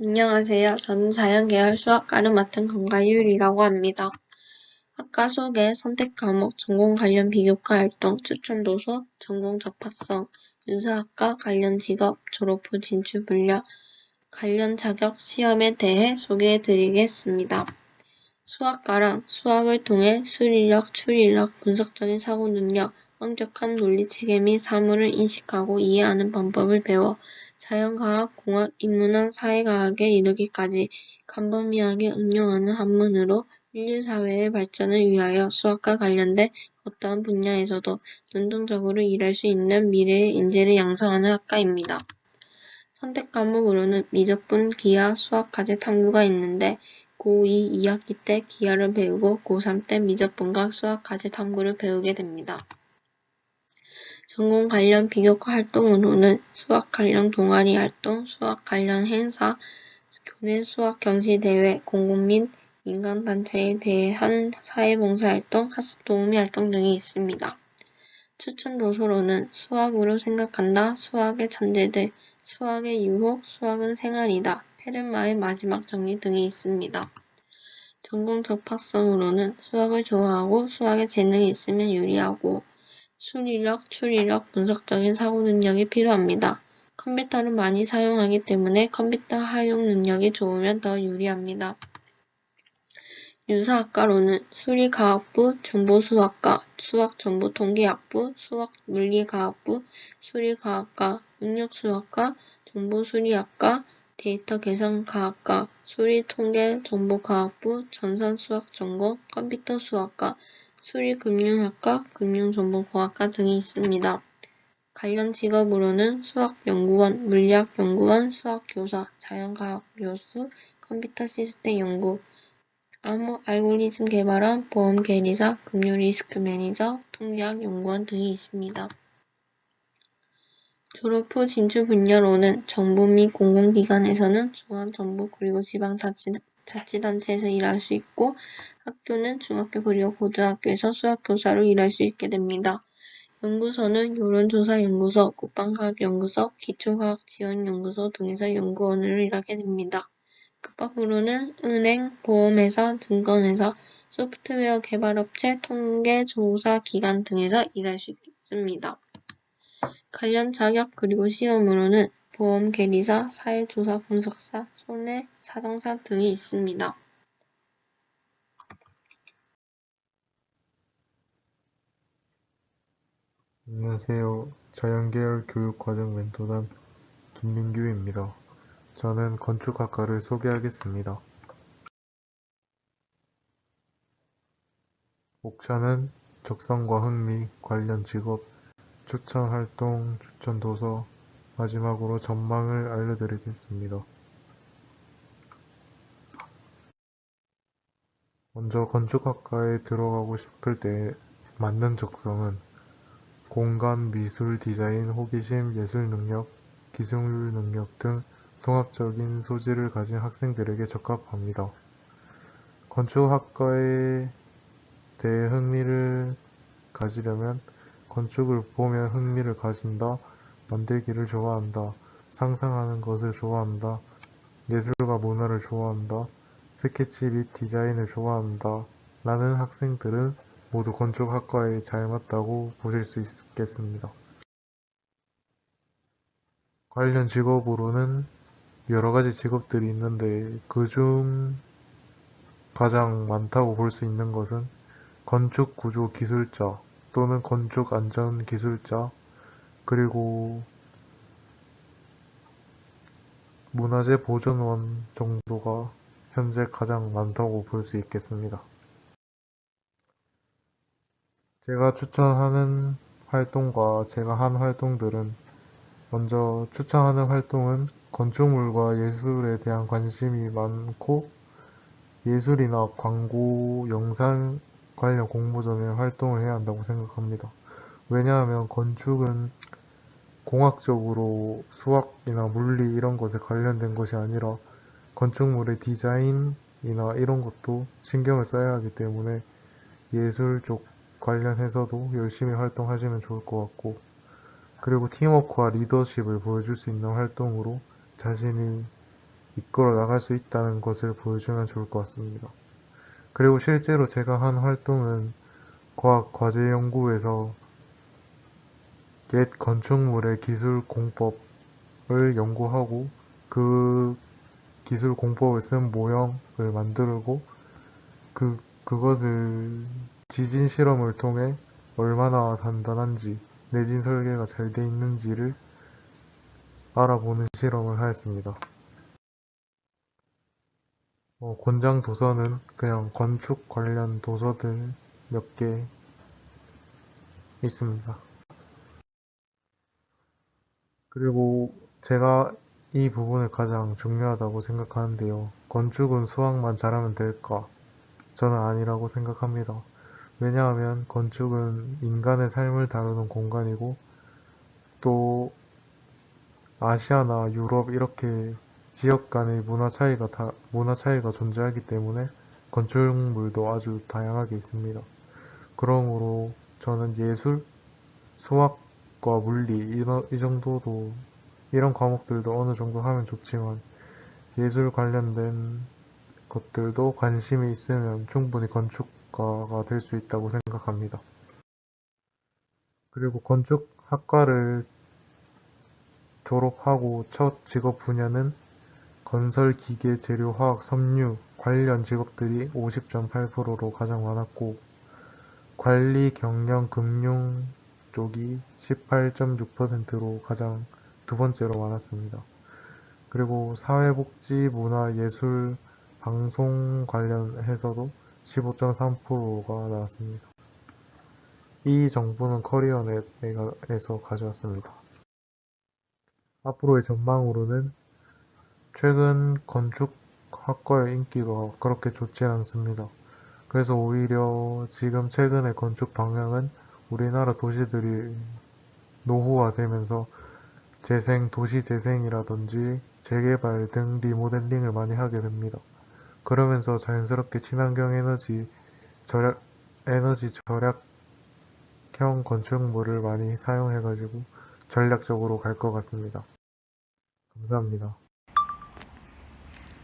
안녕하세요. 저는 자연계열 수학과를 맡은 권가율이라고 합니다. 학과 소개, 선택 과목, 전공 관련 비교과 활동, 추천 도서, 전공 접합성, 윤사학과 관련 직업, 졸업 후 진출 분야, 관련 자격, 시험에 대해 소개해 드리겠습니다. 수학과란 수학을 통해 수리력, 추리력, 분석적인 사고 능력, 엄격한 논리 체계 및 사물을 인식하고 이해하는 방법을 배워 자연과학, 공학, 인문학, 사회과학에 이르기까지 광범위하게 응용하는 학문으로 인류 사회의 발전을 위하여 수학과 관련된 어떠한 분야에서도 능동적으로 일할 수 있는 미래의 인재를 양성하는 학과입니다. 선택 과목으로는 미적분, 기하, 수학 과제 탐구가 있는데 고2 2학기 때 기하를 배우고 고3 때 미적분과 수학 과제 탐구를 배우게 됩니다. 전공 관련 비교과 활동으로는 수학 관련 동아리 활동, 수학 관련 행사, 교내 수학 경시 대회, 공공 및 민간단체에 대한 사회봉사활동, 학습 도우미 활동 등이 있습니다. 추천 도서로는 수학으로 생각한다, 수학의 천재들, 수학의 유혹, 수학은 생활이다, 페르마의 마지막 정리 등이 있습니다. 전공 접합성으로는 수학을 좋아하고 수학에 재능이 있으면 유리하고 수리력, 추리력, 분석적인 사고 능력이 필요합니다. 컴퓨터를 많이 사용하기 때문에 컴퓨터 활용 능력이 좋으면 더 유리합니다. 윤사학과로는 수리과학부, 정보수학과, 수학정보통계학부, 수학물리과학부, 수리과학과, 능력수학과, 정보수리학과, 데이터계산과학과, 수리통계정보과학부, 전산수학전공, 컴퓨터수학과, 수리금융학과, 금융정보공학과 등이 있습니다. 관련 직업으로는 수학연구원, 물리학연구원, 수학교사, 자연과학교수, 컴퓨터 시스템 연구, 암호 알고리즘 개발원, 보험 계리사, 금융 리스크 매니저, 통계학 연구원 등이 있습니다. 졸업 후 진출 분야로는 정부 및 공공기관에서는 중앙정부 그리고 지방자치단체에서 일할 수 있고 학교는 중학교 그리고 고등학교에서 수학교사로 일할 수 있게 됩니다. 연구소는 여론조사연구소, 국방과학연구소, 기초과학지원연구소 등에서 연구원으로 일하게 됩니다. 급박으로는 은행, 보험회사, 증권회사, 소프트웨어 개발업체, 통계조사기관 등에서 일할 수 있습니다. 관련 자격 그리고 시험으로는 보험 계리사, 사회조사 분석사, 손해 사정사 등이 있습니다. 안녕하세요. 자연계열 교육과정 멘토단 김민규입니다. 저는 건축학과를 소개하겠습니다. 목차는 적성과 흥미, 관련 직업, 추천 활동, 추천 도서, 마지막으로 전망을 알려드리겠습니다. 먼저 건축학과에 들어가고 싶을 때 맞는 적성은 공간, 미술, 디자인, 호기심, 예술 능력, 기술 능력 등 통합적인 소질을 가진 학생들에게 적합합니다. 건축학과에 대해 흥미를 가지려면 건축을 보면 흥미를 가진다, 만들기를 좋아한다, 상상하는 것을 좋아한다, 예술과 문화를 좋아한다, 스케치 및 디자인을 좋아한다 라는 학생들은 모두 건축학과에 잘 맞다고 보실 수 있겠습니다. 관련 직업으로는 여러 가지 직업들이 있는데 그중 가장 많다고 볼 수 있는 것은 건축구조기술자 또는 건축안전기술자 그리고 문화재 보존원 정도가 현재 가장 많다고 볼 수 있겠습니다. 제가 추천하는 활동과 제가 한 활동들은 먼저 추천하는 활동은 건축물과 예술에 대한 관심이 많고 예술이나 광고, 영상 관련 공모전에 활동을 해야 한다고 생각합니다. 왜냐하면 건축은 공학적으로 수학이나 물리 이런 것에 관련된 것이 아니라 건축물의 디자인이나 이런 것도 신경을 써야 하기 때문에 예술 쪽 관련해서도 열심히 활동하시면 좋을 것 같고 그리고 팀워크와 리더십을 보여줄 수 있는 활동으로 자신이 이끌어 나갈 수 있다는 것을 보여주면 좋을 것 같습니다. 그리고 실제로 제가 한 활동은 과학과제연구에서 옛 건축물의 기술 공법을 연구하고 그 기술 공법을 쓴 모형을 만들고 그것을 지진 실험을 통해 얼마나 단단한지 내진 설계가 잘 돼 있는지를 알아보는 실험을 하였습니다. 권장 도서는 그냥 건축 관련 도서들 몇 개 있습니다. 그리고 제가 이 부분을 가장 중요하다고 생각하는데요. 건축은 수학만 잘하면 될까? 저는 아니라고 생각합니다. 왜냐하면 건축은 인간의 삶을 다루는 공간이고 또 아시아나 유럽 이렇게 지역 간의 문화 차이가 존재하기 때문에 건축물도 아주 다양하게 있습니다. 그러므로 저는 예술, 수학과 물리 이 정도도 이런 과목들도 어느 정도 하면 좋지만 예술 관련된 것들도 관심이 있으면 충분히 건축가가 될 수 있다고 생각합니다. 그리고 건축학과를 졸업하고 첫 직업 분야는 건설, 기계, 재료, 화학, 섬유 관련 직업들이 50.8%로 가장 많았고 관리, 경영, 금융 쪽이 18.6%로 가장 두 번째로 많았습니다. 그리고 사회복지, 문화, 예술, 방송 관련해서도 15.3%가 나왔습니다. 이 정보는 커리어넷에서 가져왔습니다. 앞으로의 전망으로는 최근 건축학과의 인기가 그렇게 좋지 않습니다. 그래서 오히려 지금 최근의 건축 방향은 우리나라 도시들이 노후화되면서 도시 재생이라든지 재개발 등 리모델링을 많이 하게 됩니다. 그러면서 자연스럽게 친환경 에너지 절약형 건축물을 많이 사용해가지고 전략적으로 갈 것 같습니다. 감사합니다.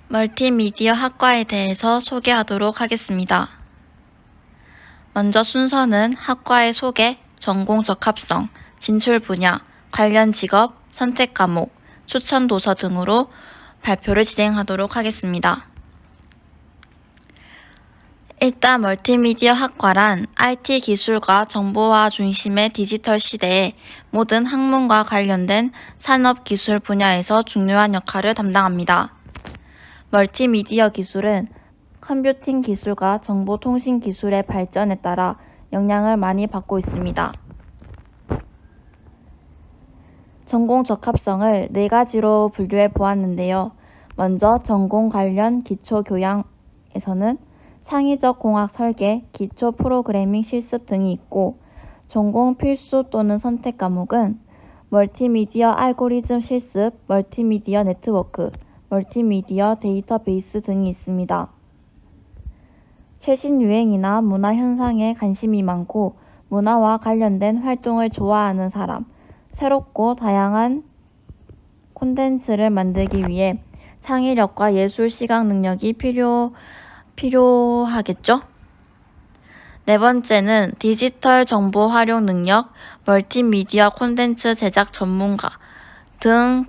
멀티미디어 학과에 대해서 소개하도록 하겠습니다. 먼저 순서는 학과의 소개, 전공 적합성, 진출 분야, 관련 직업, 선택 과목, 추천 도서 등으로 발표를 진행하도록 하겠습니다. 일단 멀티미디어 학과란 IT 기술과 정보화 중심의 디지털 시대에 모든 학문과 관련된 산업 기술 분야에서 중요한 역할을 담당합니다. 멀티미디어 기술은 컴퓨팅 기술과 정보통신 기술의 발전에 따라 영향을 많이 받고 있습니다. 전공 적합성을 4가지로 분류해 보았는데요. 먼저 전공 관련 기초 교양에서는 창의적 공학 설계, 기초 프로그래밍 실습 등이 있고 전공 필수 또는 선택 과목은 멀티미디어 알고리즘 실습, 멀티미디어 네트워크, 멀티미디어 데이터베이스 등이 있습니다. 최신 유행이나 문화 현상에 관심이 많고 문화와 관련된 활동을 좋아하는 사람, 새롭고 다양한 콘텐츠를 만들기 위해 창의력과 예술 시각 능력이 필요하겠죠? 네 번째는 디지털 정보 활용 능력, 멀티미디어 콘텐츠 제작 전문가 등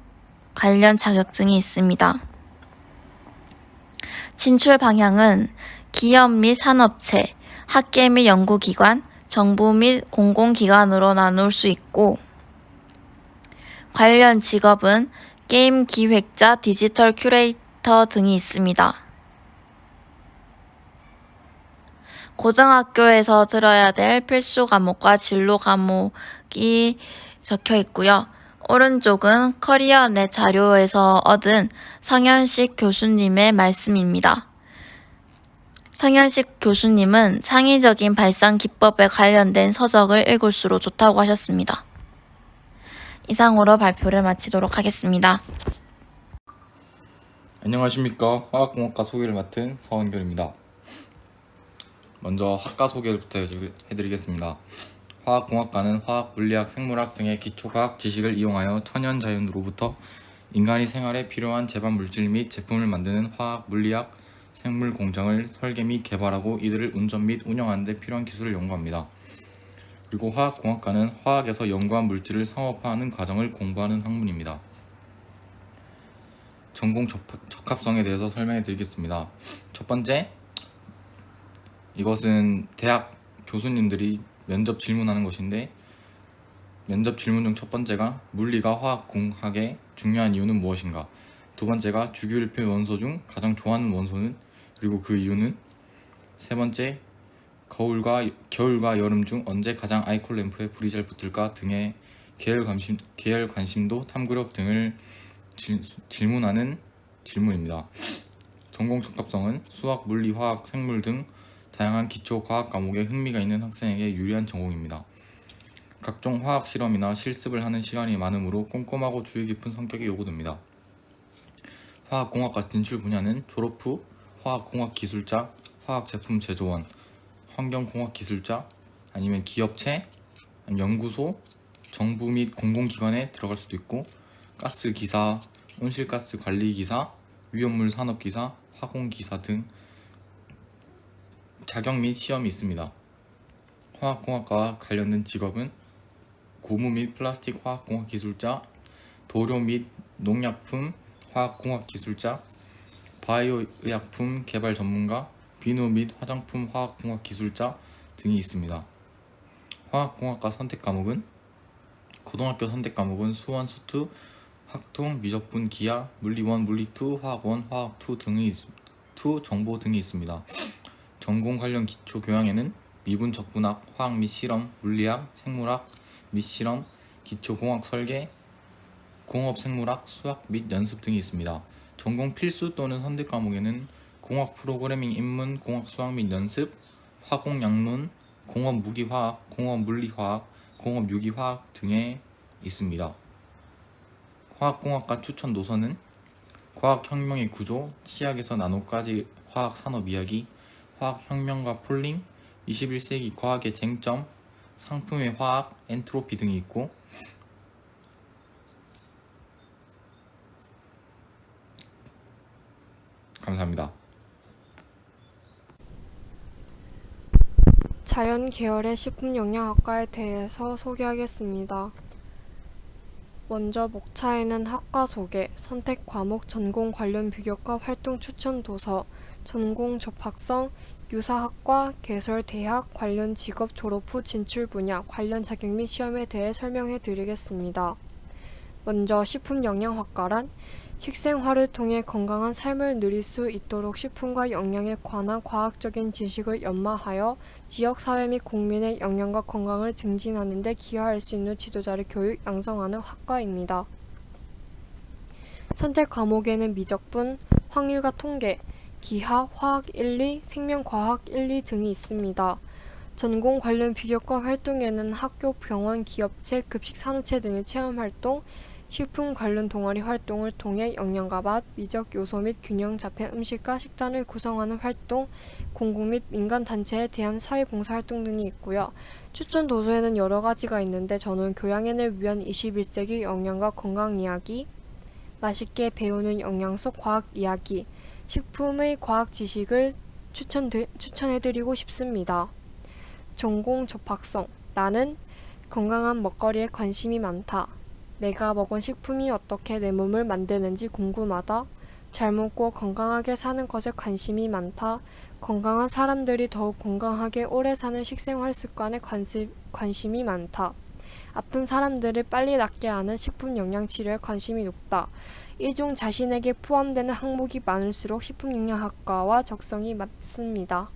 관련 자격증이 있습니다. 진출 방향은 기업 및 산업체, 학계 및 연구기관, 정부 및 공공기관으로 나눌 수 있고 관련 직업은 게임 기획자, 디지털 큐레이터 등이 있습니다. 고등학교에서 들어야 될 필수 과목과 진로 과목이 적혀 있고요. 오른쪽은 커리어넷 자료에서 얻은 성현식 교수님의 말씀입니다. 성현식 교수님은 창의적인 발상 기법에 관련된 서적을 읽을수록 좋다고 하셨습니다. 이상으로 발표를 마치도록 하겠습니다. 안녕하십니까. 화학공학과 소개를 맡은 서원결입니다. 먼저 학과 소개부터 해드리겠습니다. 화학공학과는 화학, 물리학, 생물학 등의 기초과학 지식을 이용하여 천연자연으로부터 인간이 생활에 필요한 제반 물질 및 제품을 만드는 화학, 물리학, 생물 공장을 설계 및 개발하고 이들을 운전 및 운영하는 데 필요한 기술을 연구합니다. 그리고 화학공학과는 화학에서 연구한 물질을 상업화하는 과정을 공부하는 학문입니다. 전공 적합성에 대해서 설명해 드리겠습니다. 첫 번째, 이것은 대학 교수님들이 면접 질문하는 것인데, 면접 질문 중 첫 번째가 물리가 화학공학의 중요한 이유는 무엇인가? 두 번째가 주기율표 원소 중 가장 좋아하는 원소는? 그리고 그 이유는? 세 번째, 겨울과 여름 중 언제 가장 아이콘 램프에 불이 잘 붙을까 등의 계열 관심도 탐구력 등을 질문하는 질문입니다. 전공 적합성은 수학, 물리, 화학, 생물 등 다양한 기초 과학 과목에 흥미가 있는 학생에게 유리한 전공입니다. 각종 화학 실험이나 실습을 하는 시간이 많으므로 꼼꼼하고 주의 깊은 성격이 요구됩니다. 화학공학과 진출 분야는 졸업 후 화학공학 기술자, 화학제품 제조원, 환경공학 기술자, 아니면 기업체, 연구소, 정부 및 공공기관에 들어갈 수도 있고, 가스기사, 온실가스 관리기사, 위험물 산업기사, 화공기사 등 자격 및 시험이 있습니다. 화학공학과 관련된 직업은 고무 및 플라스틱 화학공학 기술자, 도료 및 농약품 화학공학 기술자, 바이오 의약품 개발 전문가, 비누 및 화장품 화학공학 기술자 등이 있습니다. 화학공학과 선택 과목은 고등학교 선택 과목은 수원, 수투, 학통, 미적분, 기하, 물리1, 물리2, 화학1, 화학2 정보 등이 있습니다. 전공 관련 기초 교양에는 미분 적분학, 화학 및 실험, 물리학, 생물학 및 실험, 기초공학 설계, 공업생물학, 수학 및 연습 등이 있습니다. 전공 필수 또는 선택 과목에는 공학 프로그래밍 입문, 공학 수학 및 연습, 화공 약론, 공업 무기화학, 공업 물리화학, 공업 유기화학 등에 있습니다. 화학공학과 추천 도서는 과학혁명의 구조, 치약에서 나노까지 화학산업 이야기, 화학혁명과 폴링, 21세기 과학의 쟁점, 상품의 화학, 엔트로피 등이 있고, 감사합니다. 자연 계열의 식품영양학과에 대해서 소개하겠습니다. 먼저 목차에는 학과 소개, 선택 과목 전공 관련 비교과 활동 추천 도서, 전공 접학성, 유사학과, 개설 대학, 관련 직업 졸업 후 진출 분야, 관련 자격 및 시험에 대해 설명해 드리겠습니다. 먼저 식품영양학과란 식생활을 통해 건강한 삶을 누릴 수 있도록 식품과 영양에 관한 과학적인 지식을 연마하여 지역사회 및 국민의 영양과 건강을 증진하는 데 기여할 수 있는 지도자를 교육, 양성하는 학과입니다. 선택 과목에는 미적분, 확률과 통계, 기하, 화학 1, 2, 생명과학 1, 2 등이 있습니다. 전공 관련 비교과 활동에는 학교, 병원, 기업체, 급식산업체 등의 체험활동, 식품 관련 동아리 활동을 통해 영양과 맛, 미적 요소 및 균형 잡힌 음식과 식단을 구성하는 활동, 공공 및 민간단체에 대한 사회봉사활동 등이 있고요. 추천 도서에는 여러 가지가 있는데 저는 교양인을 위한 21세기 영양과 건강 이야기, 맛있게 배우는 영양 속 과학 이야기, 식품의 과학 지식을 추천해드리고 싶습니다. 전공 접학성, 나는 건강한 먹거리에 관심이 많다. 내가 먹은 식품이 어떻게 내 몸을 만드는지 궁금하다. 잘 먹고 건강하게 사는 것에 관심이 많다. 건강한 사람들이 더욱 건강하게 오래 사는 식생활 습관에 관심이 많다. 아픈 사람들을 빨리 낫게 하는 식품 영양 치료에 관심이 높다. 이 중 자신에게 포함되는 항목이 많을수록 식품영양학과와 적성이 맞습니다.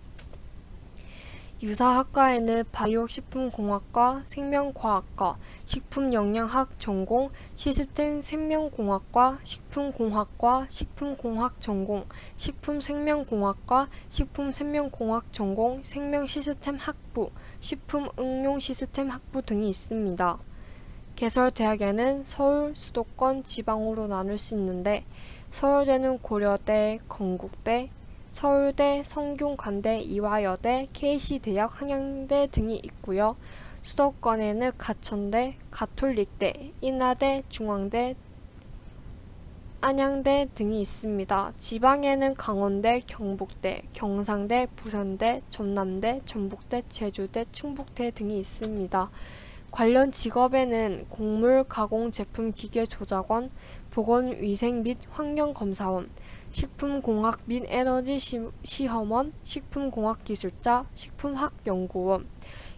유사학과에는 바이오 식품공학과, 생명과학과, 식품영양학 전공, 시스템 생명공학과, 식품공학과, 식품공학 전공, 식품생명공학과, 식품생명공학 전공, 생명시스템 학부, 식품응용시스템 학부 등이 있습니다. 개설대학에는 서울, 수도권, 지방으로 나눌 수 있는데 서울대는 고려대, 건국대, 서울대, 성균관대, 이화여대, KC대학, 한양대 등이 있고요. 수도권에는 가천대, 가톨릭대, 인하대, 중앙대, 안양대 등이 있습니다. 지방에는 강원대, 경북대, 경상대, 부산대, 전남대, 전북대, 제주대, 충북대 등이 있습니다. 관련 직업에는 곡물 가공 제품 기계 조작원, 보건위생 및 환경검사원, 식품공학 및 에너지 시험원, 식품공학기술자, 식품학연구원,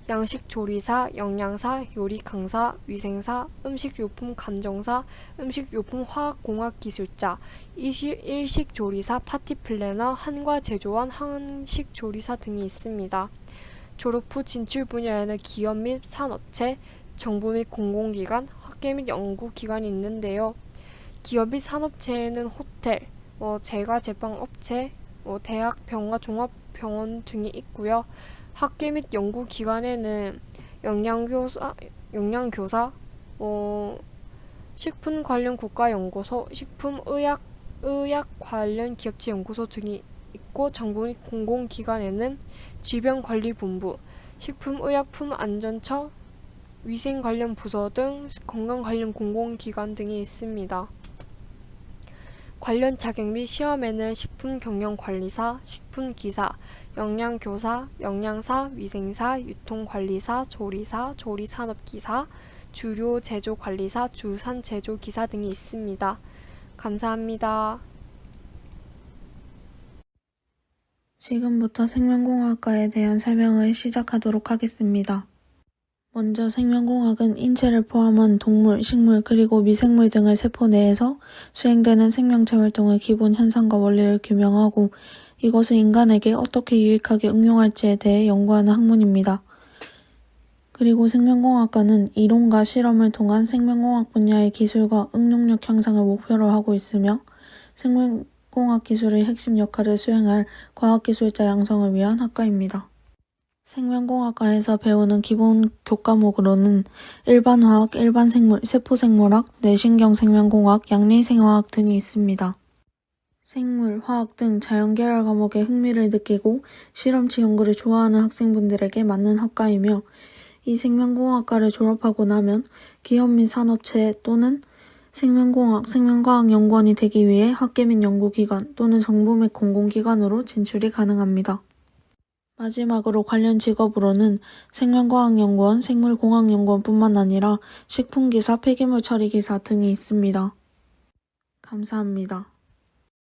양식조리사, 영양사, 요리강사, 위생사, 음식료품 감정사, 음식료품화학공학기술자, 일식조리사, 파티플래너, 한과제조원, 한식조리사 등이 있습니다. 졸업 후 진출 분야에는 기업 및 산업체, 정부 및 공공기관, 학계 및 연구기관이 있는데요. 기업 및 산업체에는 호텔, 제과제빵업체, 대학, 병원, 종합병원 등이 있고요. 학계 및 연구기관에는 영양교사, 식품 관련 국가연구소, 식품의약 관련 기업체 연구소 등이 있고, 정부 및 공공기관에는 질병관리본부, 식품의약품안전처, 위생 관련 부서 등 건강 관련 공공기관 등이 있습니다. 관련 자격 및 시험에는 식품경영관리사, 식품기사, 영양교사, 영양사, 위생사, 유통관리사, 조리사, 조리산업기사, 주료제조관리사, 주산제조기사 등이 있습니다. 감사합니다. 지금부터 생명공학과에 대한 설명을 시작하도록 하겠습니다. 먼저 생명공학은 인체를 포함한 동물, 식물, 그리고 미생물 등의 세포 내에서 수행되는 생명체 활동의 기본 현상과 원리를 규명하고 이것을 인간에게 어떻게 유익하게 응용할지에 대해 연구하는 학문입니다. 그리고 생명공학과는 이론과 실험을 통한 생명공학 분야의 기술과 응용력 향상을 목표로 하고 있으며 생명공학 기술의 핵심 역할을 수행할 과학기술자 양성을 위한 학과입니다. 생명공학과에서 배우는 기본 교과목으로는 일반화학, 일반생물, 세포생물학, 뇌신경생명공학, 양리생화학 등이 있습니다. 생물, 화학 등 자연계열 과목에 흥미를 느끼고 실험치 연구를 좋아하는 학생분들에게 맞는 학과이며 이 생명공학과를 졸업하고 나면 기업 및 산업체 또는 생명공학, 생명과학연구원이 되기 위해 학계 및 연구기관 또는 정부 및 공공기관으로 진출이 가능합니다. 마지막으로 관련 직업으로는 생명과학연구원, 생물공학연구원뿐만 아니라 식품기사, 폐기물 처리기사 등이 있습니다. 감사합니다.